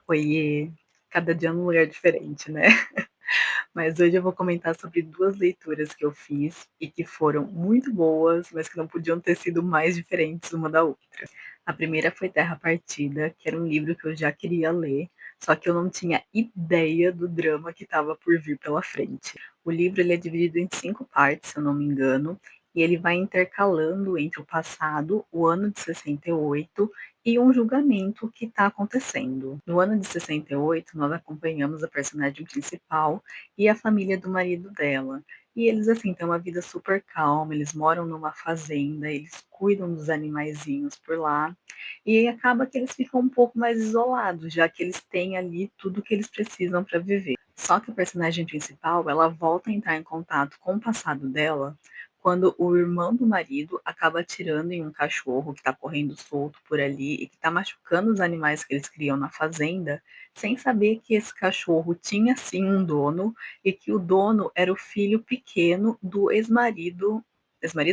Oiê, cada dia num lugar diferente, né. Mas hoje eu vou comentar sobre 2 leituras que eu fiz e que foram muito boas, mas que não podiam ter sido mais diferentes uma da outra. A primeira foi Terra Partida, que era um livro que eu já queria ler, só que eu não tinha ideia do drama que estava por vir pela frente. O livro ele é dividido em 5 partes, se eu não me engano, e ele vai intercalando entre o passado, o ano de 68 e um julgamento que está acontecendo. No ano de 68, nós acompanhamos a personagem principal e a família do marido dela. E eles, assim, têm uma vida super calma, eles moram numa fazenda, eles cuidam dos animaizinhos por lá, e aí acaba que eles ficam um pouco mais isolados, já que eles têm ali tudo que eles precisam para viver. Só que a personagem principal, ela volta a entrar em contato com o passado dela quando o irmão do marido acaba atirando em um cachorro que está correndo solto por ali e que está machucando os animais que eles criam na fazenda, sem saber que esse cachorro tinha sim um dono e que o dono era o filho pequeno do ex-marido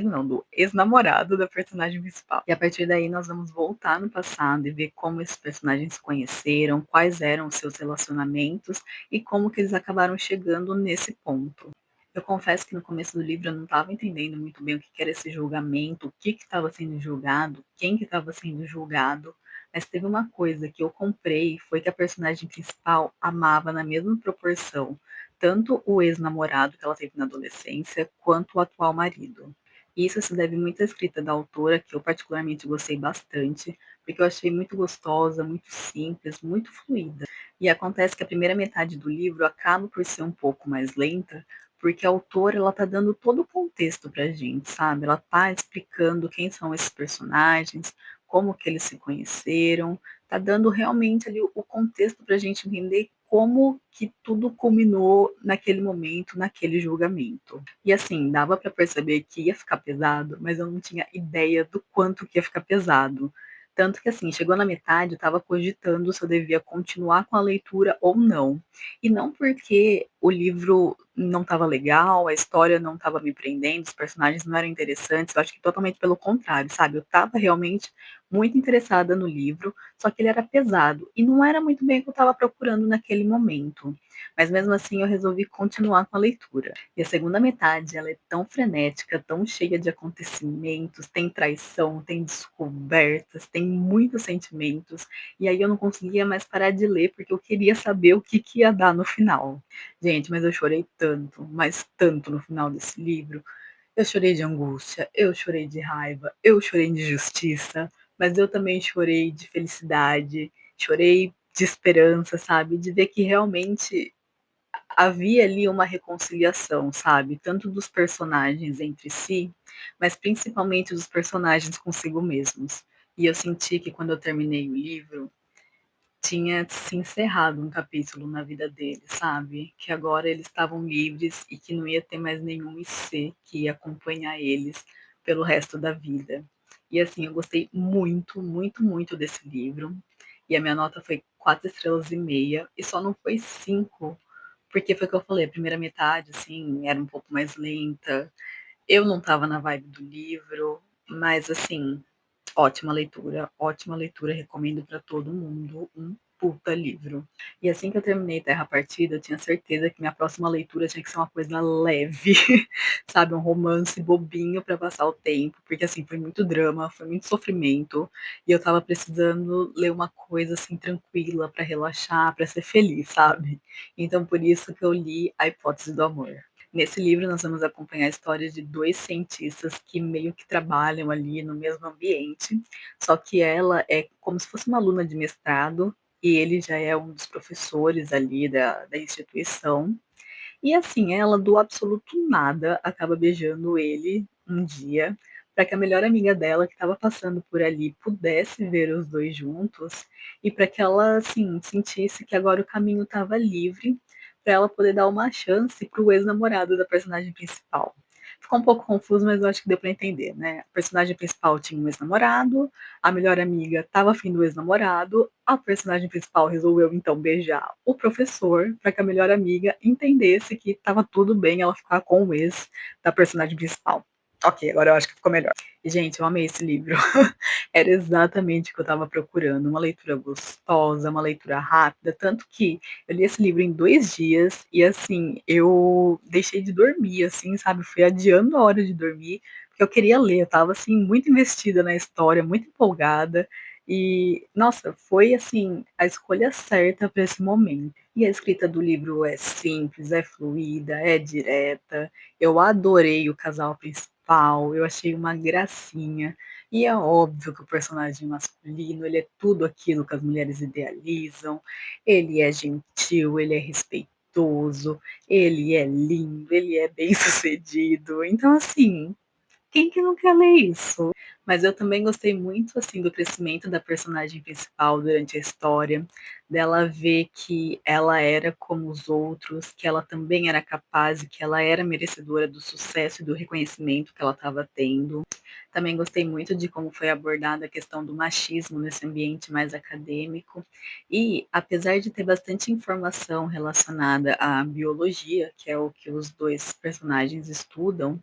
não, do ex-namorado da personagem principal. E a partir daí nós vamos voltar no passado e ver como esses personagens se conheceram, quais eram os seus relacionamentos e como que eles acabaram chegando nesse ponto. Eu confesso que no começo do livro eu não estava entendendo muito bem o que que era esse julgamento, o que estava sendo julgado, quem que estava sendo julgado, mas teve uma coisa que eu comprei, foi que a personagem principal amava na mesma proporção, tanto o ex-namorado que ela teve na adolescência, quanto o atual marido. E isso se deve muito à escrita da autora, que eu particularmente gostei bastante, porque eu achei muito gostosa, muito simples, muito fluida. E acontece que a primeira metade do livro acaba por ser um pouco mais lenta, porque a autora ela tá dando todo o contexto pra gente, sabe? Ela tá explicando quem são esses personagens, como que eles se conheceram, tá dando realmente ali o contexto pra gente entender como que tudo culminou naquele momento, naquele julgamento. E assim, dava para perceber que ia ficar pesado, mas eu não tinha ideia do quanto que ia ficar pesado. Tanto que assim, chegou na metade, eu estava cogitando se eu devia continuar com a leitura ou não. E não porque o livro não estava legal, a história não estava me prendendo, os personagens não eram interessantes, eu acho que totalmente pelo contrário, sabe? Eu estava realmente muito interessada no livro, só que ele era pesado e não era muito bem o que eu estava procurando naquele momento. Mas mesmo assim eu resolvi continuar com a leitura. E a segunda metade, ela é tão frenética, tão cheia de acontecimentos, tem traição, tem descobertas, tem muitos sentimentos, e aí eu não conseguia mais parar de ler, porque eu queria saber o que que ia dar no final. Gente, mas eu chorei tanto, mas tanto no final desse livro. Eu chorei de angústia, eu chorei de raiva, eu chorei de justiça, mas eu também chorei de felicidade, chorei de esperança, sabe? De ver que realmente havia ali uma reconciliação, sabe? Tanto dos personagens entre si, mas principalmente dos personagens consigo mesmos. E eu senti que quando eu terminei o livro, tinha se encerrado um capítulo na vida deles, sabe? Que agora eles estavam livres e que não ia ter mais nenhum IC que ia acompanhar eles pelo resto da vida. E assim, eu gostei muito, muito, muito desse livro. E a minha nota foi 4,5 estrelas, e só não foi 5, porque foi o que eu falei, a primeira metade, assim, era um pouco mais lenta. Eu não estava na vibe do livro, mas assim, ótima leitura, recomendo para todo mundo, um puta livro. E assim que eu terminei Terra Partida, eu tinha certeza que minha próxima leitura tinha que ser uma coisa leve, sabe, um romance bobinho para passar o tempo, porque assim, foi muito drama, foi muito sofrimento, e eu estava precisando ler uma coisa assim tranquila para relaxar, para ser feliz, sabe? Então por isso que eu li A Hipótese do Amor. Nesse livro, nós vamos acompanhar a história de 2 cientistas que meio que trabalham ali no mesmo ambiente, só que ela é como se fosse uma aluna de mestrado e ele já é um dos professores ali da instituição. E assim, ela do absoluto nada acaba beijando ele um dia, para que a melhor amiga dela, que estava passando por ali, pudesse ver os dois juntos e para que ela, assim, sentisse que agora o caminho estava livre para ela poder dar uma chance para o ex-namorado da personagem principal. Ficou um pouco confuso, mas eu acho que deu para entender, né? A personagem principal tinha um ex-namorado, a melhor amiga estava afim do ex-namorado, a personagem principal resolveu então beijar o professor para que a melhor amiga entendesse que estava tudo bem ela ficar com o ex da personagem principal. Ok, agora eu acho que ficou melhor. E, gente, eu amei esse livro. Era exatamente o que eu estava procurando, uma leitura gostosa, uma leitura rápida, tanto que eu li esse livro em 2 dias e, assim, eu deixei de dormir, assim, sabe, fui adiando a hora de dormir, porque eu queria ler, eu estava, assim, muito investida na história, muito empolgada e, nossa, foi, assim, a escolha certa para esse momento. E a escrita do livro é simples, é fluida, é direta, eu adorei o casal principal, eu achei uma gracinha. E é óbvio que o personagem masculino, ele é tudo aquilo que as mulheres idealizam. Ele é gentil, ele é respeitoso, ele é lindo, ele é bem-sucedido. Então, assim, quem que não quer ler isso? Mas eu também gostei muito, assim, do crescimento da personagem principal durante a história, dela ver que ela era como os outros, que ela também era capaz e que ela era merecedora do sucesso e do reconhecimento que ela estava tendo. Também gostei muito de como foi abordada a questão do machismo nesse ambiente mais acadêmico. E, apesar de ter bastante informação relacionada à biologia, que é o que os dois personagens estudam,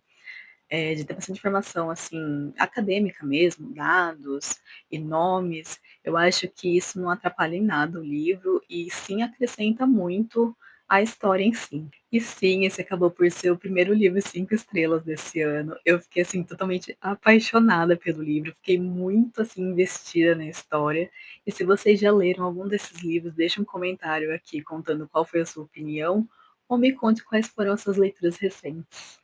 de ter bastante informação, assim, acadêmica mesmo, dados e nomes, eu acho que isso não atrapalha em nada o livro e sim acrescenta muito à história em si. E sim, esse acabou por ser o primeiro livro 5 estrelas desse ano. Eu fiquei, assim, totalmente apaixonada pelo livro, fiquei muito, assim, investida na história. E se vocês já leram algum desses livros, deixe um comentário aqui contando qual foi a sua opinião ou me conte quais foram as suas leituras recentes.